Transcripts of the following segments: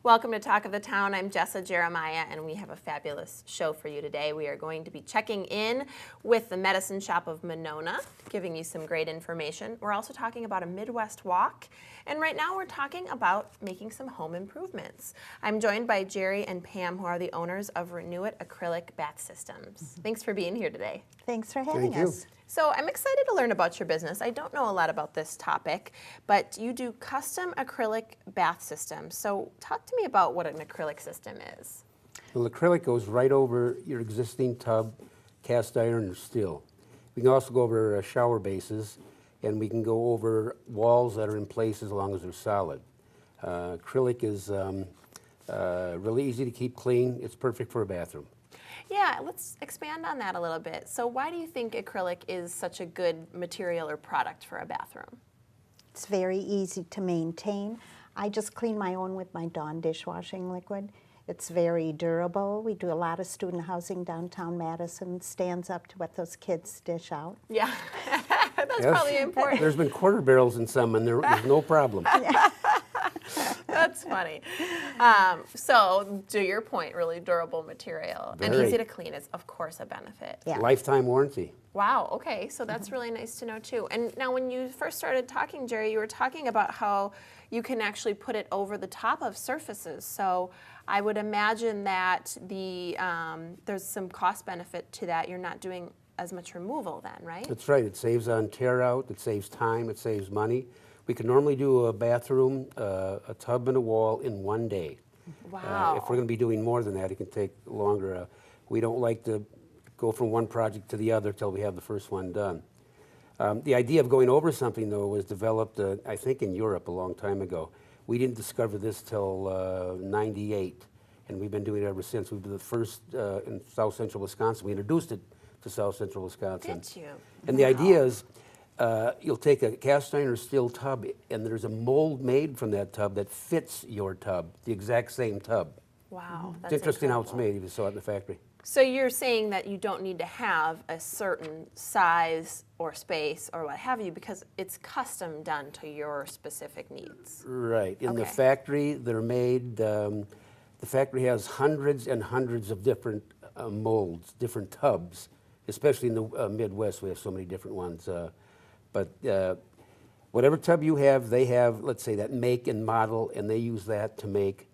Welcome to Talk of the Town. I'm Jessa Jeremiah, and we have a fabulous show for you today. We are going to be checking in with the Medicine Shop of Monona, giving you some great information. We're also talking about a Midwest walk, and right now we're talking about making some home improvements. I'm joined by Jerry and Pam, who are the owners of Renew It Acrylic Bath Systems. Thanks for being here today. Thanks for having us. So I'm excited to learn about your business. I don't know a lot about this topic, but you do custom acrylic bath systems. So talk to me about what an acrylic system is. Well, acrylic goes right over your existing tub, cast iron or steel. We can also go over shower bases, and we can go over walls that are in place as long as they're solid. Acrylic is really easy to keep clean. It's perfect for a bathroom. Yeah, let's expand on that a little bit. So why do you think acrylic is such a good material or product for a bathroom? It's very easy to maintain. I just clean my own with my Dawn dishwashing liquid. It's very durable. We do a lot of student housing downtown Madison. Stands up to what those kids dish out. Yeah, that's probably important. There's been quarter barrels in some, and there's no problem. That's funny. So, to your point, really durable material and Very. easy to clean is, of course, a benefit. Yeah. Lifetime warranty. Wow, okay, so that's really nice to know too. And now when you first started talking, Jerry, you were talking about how you can actually put it over the top of surfaces. So I would imagine that there's some cost benefit to that. You're not doing as much removal then, right? That's right. It saves on tear out. It saves time. It saves money. We can normally do a bathroom, a tub, and a wall in one day. Wow. If we're going to be doing more than that, it can take longer. We don't like to go from one project to the other till we have the first one done. The idea of going over something, though, was developed, I think, in Europe a long time ago. We didn't discover this till '98, and we've been doing it ever since. We've been the first in South Central Wisconsin. We introduced it to South Central Wisconsin. Did you? And the idea is, you'll take a cast iron or steel tub, and there's a mold made from that tub that fits your tub, the exact same tub. Wow, that's It's interesting how it's incredible. made if you saw it in the factory. So you're saying that you don't need to have a certain size or space or what have you because it's custom done to your specific needs. Right. In the Okay. factory, they're made, the factory has hundreds and hundreds of different molds, different tubs, especially in the Midwest. We have so many different ones. But whatever tub you have, they have, let's say, that make and model, and they use that to make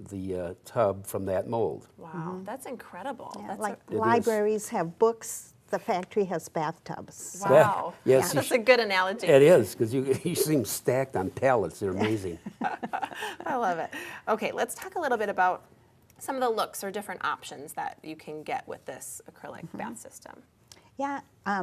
the tub from that mold. Wow, that's incredible. Yeah, That's like It is. libraries have books, the factory has bathtubs. wow. Yes, That's a good analogy. It is, because you see them stacked on pallets. They're amazing. I love it. Okay, let's talk a little bit about some of the looks or different options that you can get with this acrylic bath system. Yeah,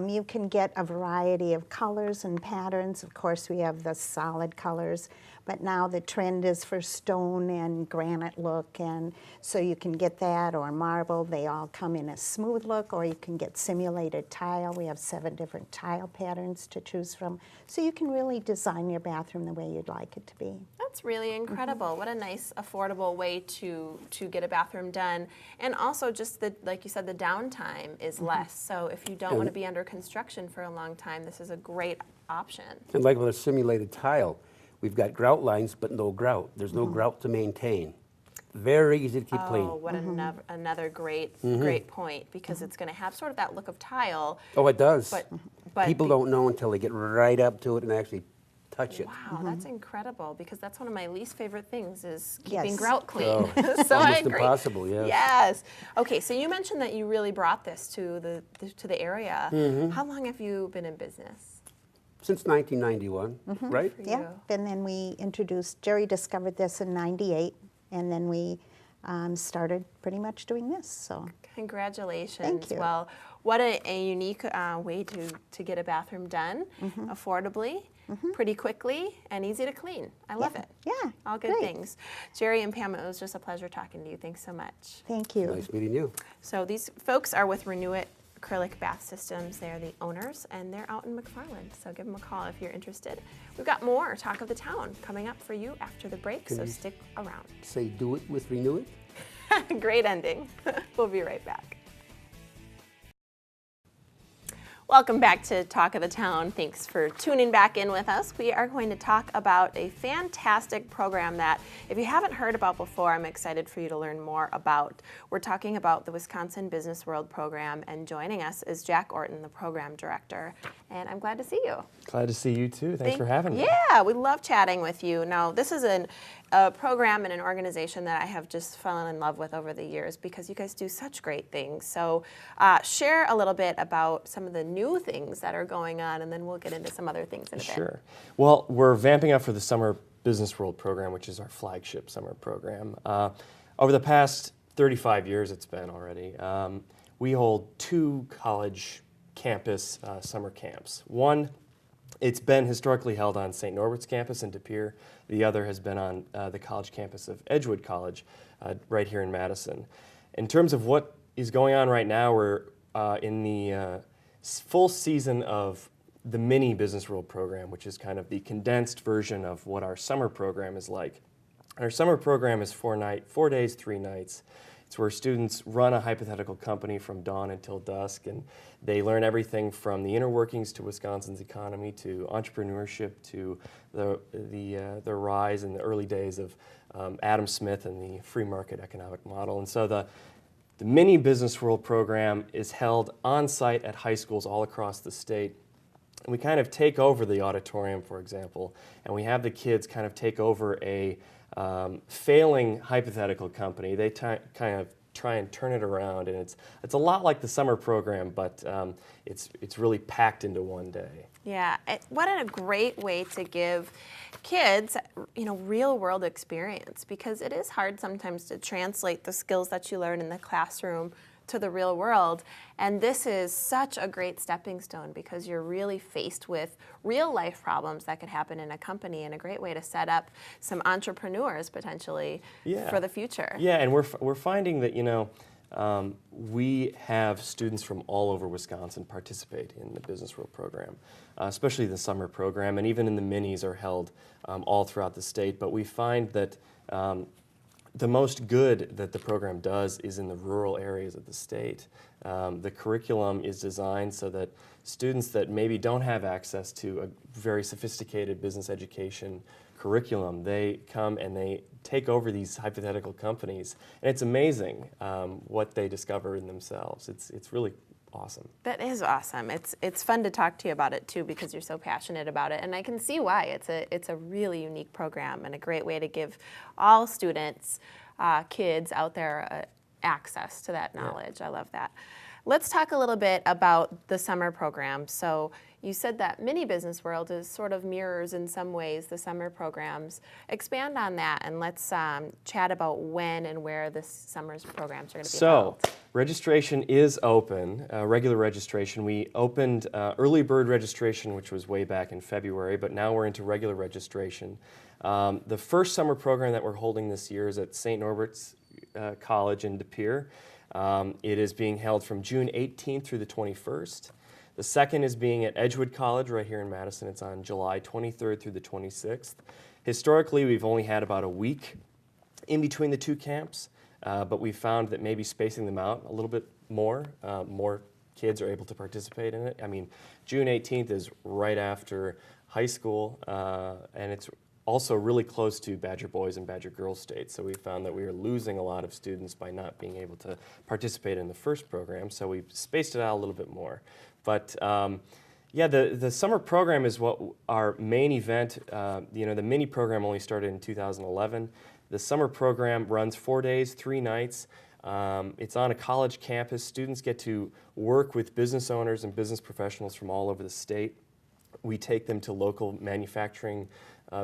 you can get a variety of colors and patterns. Of course, we have the solid colors, but now the trend is for stone and granite look, and so you can get that, or marble. They all come in a smooth look, or you can get simulated tile. We have 7 different tile patterns to choose from, so you can really design your bathroom the way you'd like it to be. That's really incredible. What a nice, affordable way to get a bathroom done. And also just like you said, the downtime is less. So if you don't want to be under construction for a long time, this is a great option. And like with a simulated tile, we've got grout lines, but no grout. There's no grout to maintain. Very easy to keep clean. Oh, what another great point, because it's going to have sort of that look of tile. Oh, it does. But People don't know until they get right up to it and actually touch it. Wow, that's incredible, because that's one of my least favorite things is keeping Yes. grout clean. Oh, So I almost agree. impossible, yes. Yes. Okay, so you mentioned that you really brought this to the area. How long have you been in business? Since 1991, right? For Yeah, you? and then we introduced, Jerry discovered this in '98, and then we started pretty much doing this, so. Congratulations. Thank you. Well, what a unique way to get a bathroom done affordably, pretty quickly, and easy to clean. I love it. Yeah, All good great. things. Jerry and Pam, it was just a pleasure talking to you. Thanks so much. Thank you. Nice meeting you. So these folks are with Renew It Acrylic Bath Systems. They're the owners, and they're out in McFarland. So give them a call if you're interested. We've got more Talk of the Town coming up for you after the break, so stick around. Say do it with Renew It. Great ending. We'll be right back. Welcome back to Talk of the Town. Thanks for tuning back in with us. We are going to talk about a fantastic program that, if you haven't heard about before, I'm excited for you to learn more about. We're talking about the Wisconsin Business World program, and joining us is Jack Orton, the program director. And I'm glad to see you. Glad to see you too. Thanks for having me. Yeah, we love chatting with you. Now, this is a program and an organization that I have just fallen in love with over the years because you guys do such great things. So share a little bit about some of the new things that are going on, and then we'll get into some other things in a bit. Sure. Well, we're vamping up for the Summer Business World program, which is our flagship summer program. Over the past 35 years it's been already, we hold 2 college campus summer camps. One, it's been historically held on St. Norbert's campus in De Pere. The other has been on the college campus of Edgewood College, right here in Madison. In terms of what is going on right now, we're in the full season of the mini Business World program, which is kind of the condensed version of what our summer program is like. Our summer program is 4 days, 3 nights. It's where students run a hypothetical company from dawn until dusk, and they learn everything from the inner workings to Wisconsin's economy, to entrepreneurship, to the rise in the early days of Adam Smith and the free market economic model. And so the mini Business World program is held on site at high schools all across the state. And we kind of take over the auditorium, for example, and we have the kids kind of take over a failing hypothetical company. They kind of try and turn it around, and it's a lot like the summer program, but it's really packed into one day. Yeah, what a great way to give kids, real world experience, because it is hard sometimes to translate the skills that you learn in the classroom to the real world. And this is such a great stepping stone because you're really faced with real life problems that could happen in a company, and a great way to set up some entrepreneurs potentially for the future. Yeah, and we're finding that, we have students from all over Wisconsin participate in the Business World program, especially the summer program, and even in the minis are held all throughout the state. But we find that the most good that the program does is in the rural areas of the state. The curriculum is designed so that students that maybe don't have access to a very sophisticated business education curriculum, they come and they take over these hypothetical companies, and it's amazing what they discover in themselves. It's really awesome. That is awesome. It's fun to talk to you about it too because you're so passionate about it, and I can see why. It's a really unique program and a great way to give all students, kids out there, access to that knowledge. Yeah. I love that. Let's talk a little bit about the summer program. So you said that Mini Business World is sort of mirrors in some ways the summer programs. Expand on that, and let's chat about when and where this summer's programs are going to be held. So registration is open, regular registration. We opened early bird registration, which was way back in February, but now we're into regular registration. The first summer program that we're holding this year is at St. Norbert's College in De Pere. It is being held from June 18th through the 21st. The second is being at Edgewood College right here in Madison. It's on July 23rd through the 26th. Historically, we've only had about a week in between the 2 camps, but we found that maybe spacing them out a little bit more kids are able to participate in it. I mean, June 18th is right after high school, and it's also really close to Badger Boys and Badger Girls State, so we found that we were losing a lot of students by not being able to participate in the first program, so we spaced it out a little bit more. But yeah, the summer program is what our main event. The mini program only started in 2011. The summer program runs 4 days, 3 nights. It's on a college campus. Students get to work with business owners and business professionals from all over the state. We take them to local manufacturing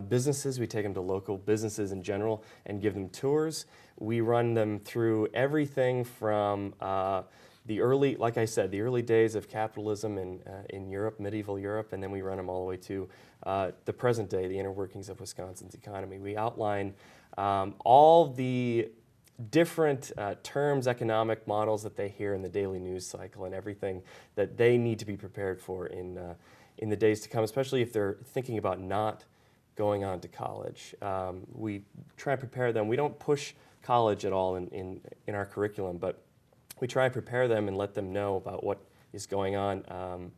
businesses. We take them to local businesses in general and give them tours. We run them through everything from like I said, the early days of capitalism in Europe, medieval Europe, and then we run them all the way to the present day, the inner workings of Wisconsin's economy. We outline all the different terms, economic models that they hear in the daily news cycle, and everything that they need to be prepared for in the days to come, especially if they're thinking about not going on to college. We try and prepare them. We don't push college at all in our curriculum, but we try and prepare them and let them know about what is going on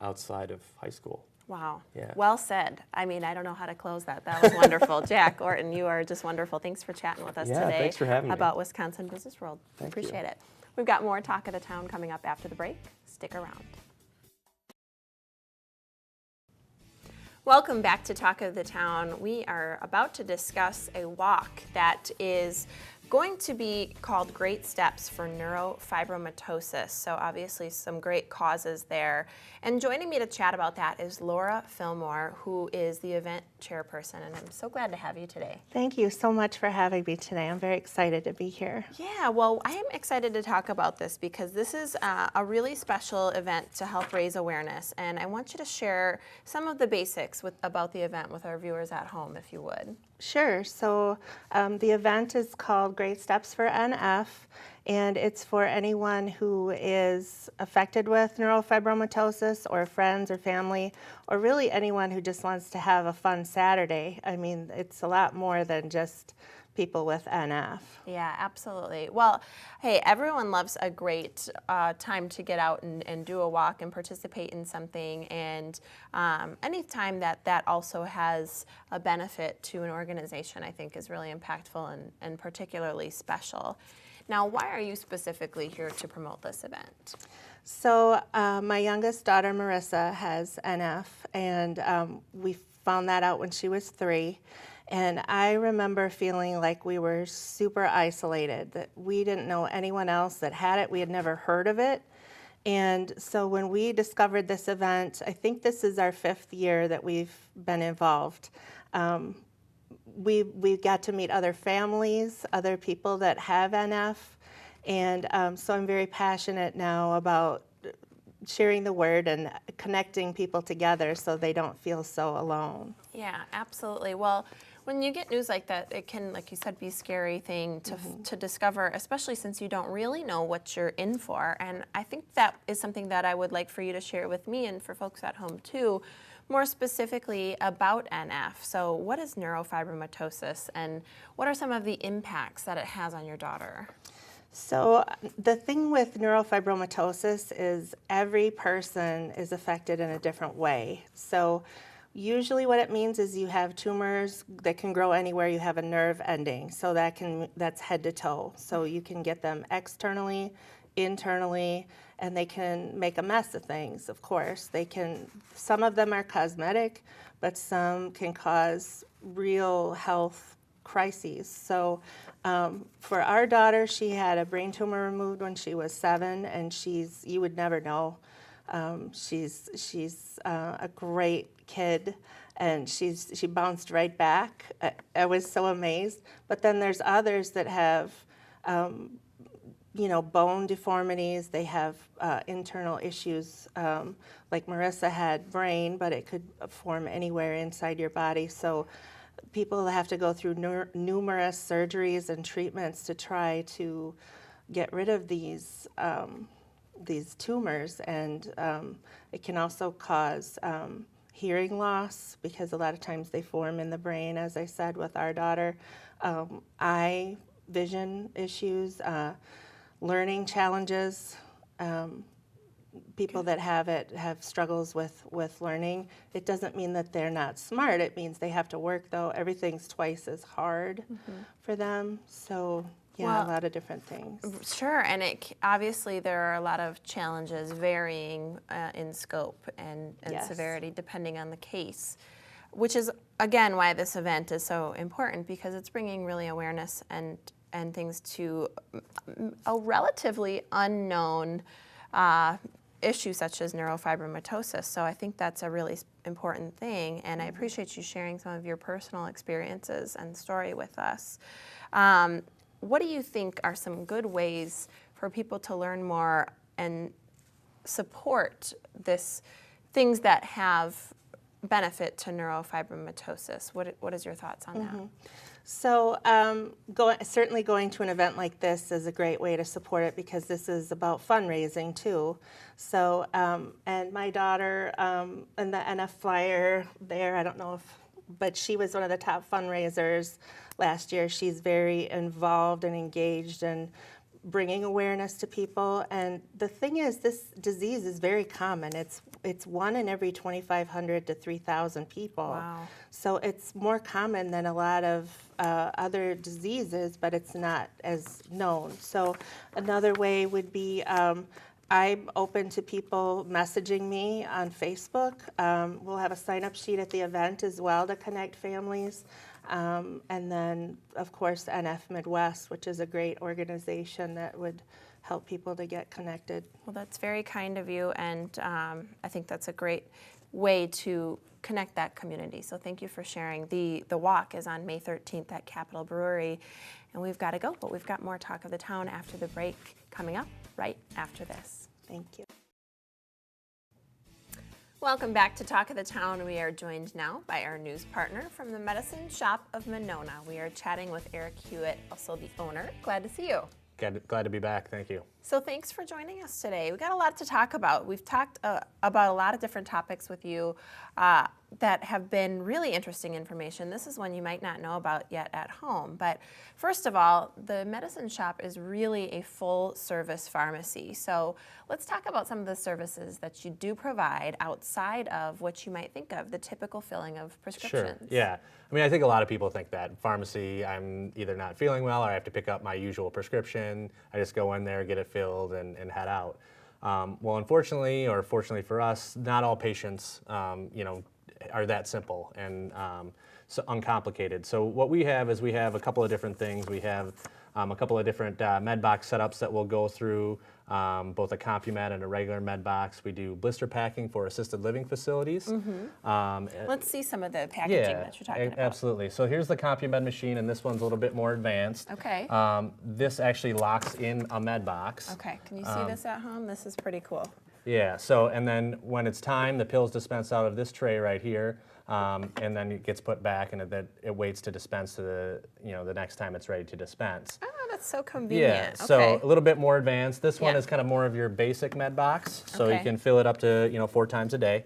outside of high school. Wow. Yeah. Well said. I mean, I don't know how to close that. That was wonderful. Jack Orton, you are just wonderful. Thanks for chatting with us Yeah, today thanks for having me. about Wisconsin Business World. Thank you. Appreciate it. We've got more Talk of the Town coming up after the break. Stick around. Welcome back to Talk of the Town. We are about to discuss a walk that is going to be called Great Steps for Neurofibromatosis. So obviously some great causes there. And joining me to chat about that is Laura Fillmore, who is the event chairperson. And I'm so glad to have you today. Thank you so much for having me today. I'm very excited to be here. Yeah, well, I am excited to talk about this because this is a really special event to help raise awareness. And I want you to share some of the basics about the event with our viewers at home, if you would. Sure. So the event is called Great Steps for NF, and it's for anyone who is affected with neurofibromatosis or friends or family, or really anyone who just wants to have a fun Saturday. I mean, it's a lot more than just people with NF. Yeah, absolutely. Well, hey, everyone loves a great time to get out and do a walk and participate in something. And any time that also has a benefit to an organization, I think is really impactful and particularly special. Now, why are you specifically here to promote this event? So my youngest daughter, Marissa, has NF, and we found that out when she was 3. And I remember feeling like we were super isolated, that we didn't know anyone else that had it. We had never heard of it. And so when we discovered this event, I think this is our 5th year that we've been involved. We got to meet other families, other people that have NF. And so I'm very passionate now about sharing the word and connecting people together so they don't feel so alone. Yeah, absolutely. Well, when you get news like that, it can, like you said, be a scary thing to discover, especially since you don't really know what you're in for. And I think that is something that I would like for you to share with me and for folks at home too, more specifically about NF. So what is neurofibromatosis and what are some of the impacts that it has on your daughter? So the thing with neurofibromatosis is every person is affected in a different way. So usually what it means is you have tumors that can grow anywhere you have a nerve ending. So that's head to toe. So you can get them externally, internally, and they can make a mess of things, of course. Some of them are cosmetic, but some can cause real health crises. So for our daughter, she had a brain tumor removed when she was 7, and you would never know. She's a great kid, and she bounced right back. I was so amazed. But then there's others that have, bone deformities. They have internal issues. Like Marissa had brain, but it could form anywhere inside your body. So people have to go through numerous surgeries and treatments to try to get rid of these tumors, and it can also cause hearing loss because a lot of times they form in the brain, as I said with our daughter, eye vision issues, learning challenges. People that have it have struggles with learning. It doesn't mean that they're not smart. It means they have to work, though. Everything's twice as hard for them. So, yeah, Well, a lot of different things. Sure, and obviously there are a lot of challenges varying in scope and Yes. severity depending on the case, which is, again, why this event is so important, because it's bringing really awareness and things to a relatively unknown issue such as neurofibromatosis. So I think that's a really important thing, and I appreciate you sharing some of your personal experiences and story with us. What do you think are some good ways for people to learn more and support things that have benefit to neurofibromatosis? What is your thoughts on that? So certainly going to an event like this is a great way to support it, because this is about fundraising too. So, and my daughter in the NF flyer there, I don't know but she was one of the top fundraisers last year. She's very involved and engaged and bringing awareness to people. And the thing is, this disease is very common. It's 1 in every 2,500 to 3,000 people. Wow. So So it's more common than a lot of other diseases, but it's not as known. So another way would be I'm open to people messaging me on Facebook. We'll have a sign-up sheet at the event as well to connect families. And then, of course, NF Midwest, which is a great organization that would help people to get connected. Well, that's very kind of you, and I think that's a great way to connect that community. So thank you for sharing. The walk is on May 13th at Capitol Brewery, and we've got to go, but we've got more Talk of the Town after the break coming up right after this. Thank you. Welcome back to Talk of the Town. We are joined now by our news partner from the Medicine Shop of Monona. We are chatting with Eric Hewitt, also the owner. Glad to see you. Glad to be back. Thank you. So thanks for joining us today. We've got a lot to talk about. We've talked about a lot of different topics with you that have been really interesting information. This is one you might not know about yet at home. But first of all, the Medicine Shop is really a full-service pharmacy. So let's talk about some of the services that you do provide outside of what you might think of, the typical filling of prescriptions. Sure. Yeah. I mean, I think a lot of people think that pharmacy, I'm either not feeling well or I have to pick up my usual prescription. I just go in there, get it filled, and head out. Well, unfortunately, or fortunately for us, not all patients, are that simple and so uncomplicated. So what we have is we have a couple of different things. We have a couple of different med box setups that we'll go through, both a CompuMed and a regular med box. We do blister packing for assisted living facilities. Let's see some of the packaging that you're talking about. Absolutely. So here's the CompuMed machine, and this one's a little bit more advanced. Okay. This actually locks in a med box. Okay, can you see this at home? This is pretty cool. Yeah, so, and then when it's time, the pill's dispensed out of this tray right here, and then it gets put back, and it waits to dispense to the next time it's ready to dispense. Oh, that's so convenient. Yeah, so Okay. a little bit more advanced. This one Yeah. is kind of more of your basic med box, so Okay. you can fill it up to 4 times a day,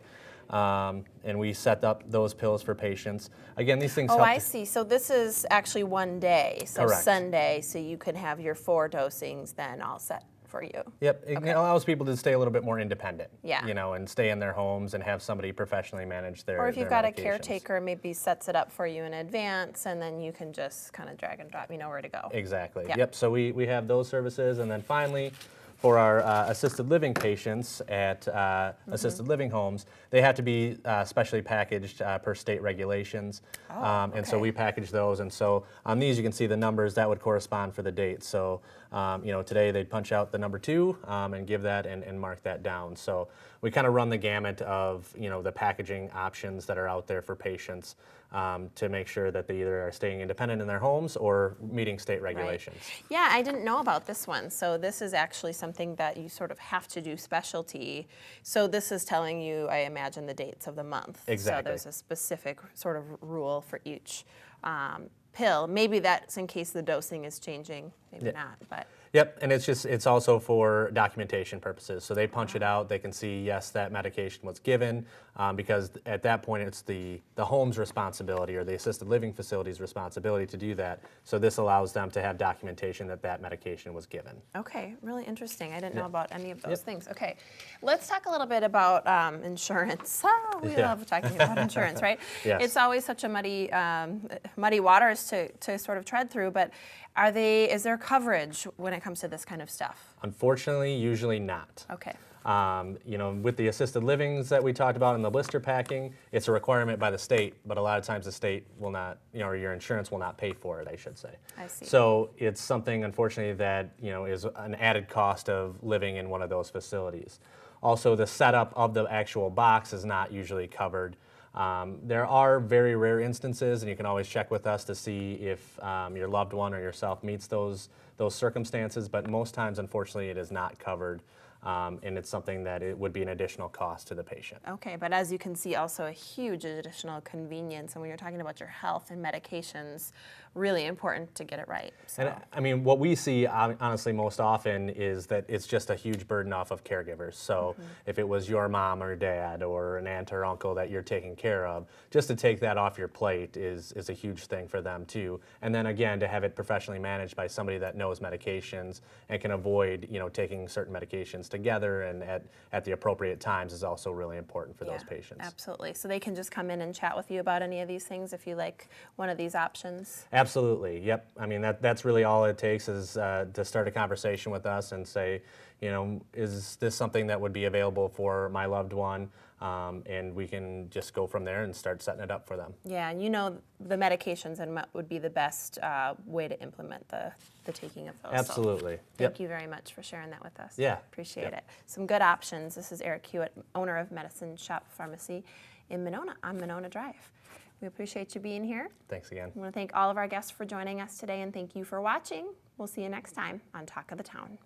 and we set up those pills for patients. Again, these things Oh, help. I see. So this is actually one day, so Correct. Sunday, so you can have your 4 dosings then all set for you. Yep, it allows people to stay a little bit more independent. Yeah. And stay in their homes and have somebody professionally manage their. Or if you've their got a medications. caretaker, maybe sets it up for you in advance, and then you can just kind of drag and drop, you know where to go. Exactly. Yeah. Yep. So we have those services, and then finally, for our assisted living patients at assisted living homes, they have to be specially packaged per state regulations. And so okay. we package those. And so on these, you can see the numbers that would correspond for the date. So, today they'd punch out the number 2 and give that and mark that down. So we kind of run the gamut of, the packaging options that are out there for patients to make sure that they either are staying independent in their homes or meeting state regulations. Yeah, I didn't know about this one. So this is actually something that you sort of have to do specialty. So this is telling you, I imagine, the dates of the month. Exactly. So there's a specific sort of rule for each pill. Maybe that's in case the dosing is changing, maybe not, but. Yep, and it's also for documentation purposes. So they punch it out, they can see, yes, that medication was given, because at that point it's the home's responsibility or the assisted living facility's responsibility to do that. So this allows them to have documentation that that medication was given. Okay, really interesting. I didn't know about any of those things. Okay, let's talk a little bit about insurance. Oh, we Yeah. love talking about insurance, right? Yes. It's always such a muddy waters to sort of tread through, but is there coverage when it comes to this kind of stuff? Unfortunately, usually not. Okay. With the assisted livings that we talked about in the blister packing, it's a requirement by the state, but a lot of times the state will not, or your insurance will not pay for it, I should say. I see. So it's something, unfortunately, that, is an added cost of living in one of those facilities. Also, the setup of the actual box is not usually covered. There are very rare instances, and you can always check with us to see if your loved one or yourself meets those circumstances, but most times, unfortunately, it is not covered. and it's something that it would be an additional cost to the patient. Okay, but as you can see, also a huge additional convenience. And when you're talking about your health and medications, really important to get it right. So. And I mean, what we see honestly most often is that it's just a huge burden off of caregivers. So if it was your mom or dad or an aunt or uncle that you're taking care of, just to take that off your plate is a huge thing for them too. And then again, to have it professionally managed by somebody that knows medications and can avoid, taking certain medications together and at the appropriate times is also really important for those patients. Absolutely. So they can just come in and chat with you about any of these things if you like one of these options. Absolutely. Yep. I mean, that's really all it takes is to start a conversation with us and say, is this something that would be available for my loved one? And we can just go from there and start setting it up for them. Yeah, and the medications and would be the best way to implement the taking of those. Absolutely. So thank you very much for sharing that with us. Yeah. Appreciate it. Some good options. This is Eric Hewitt, owner of Medicine Shop Pharmacy in Monona on Monona Drive. We appreciate you being here. Thanks again. I want to thank all of our guests for joining us today, and thank you for watching. We'll see you next time on Talk of the Town.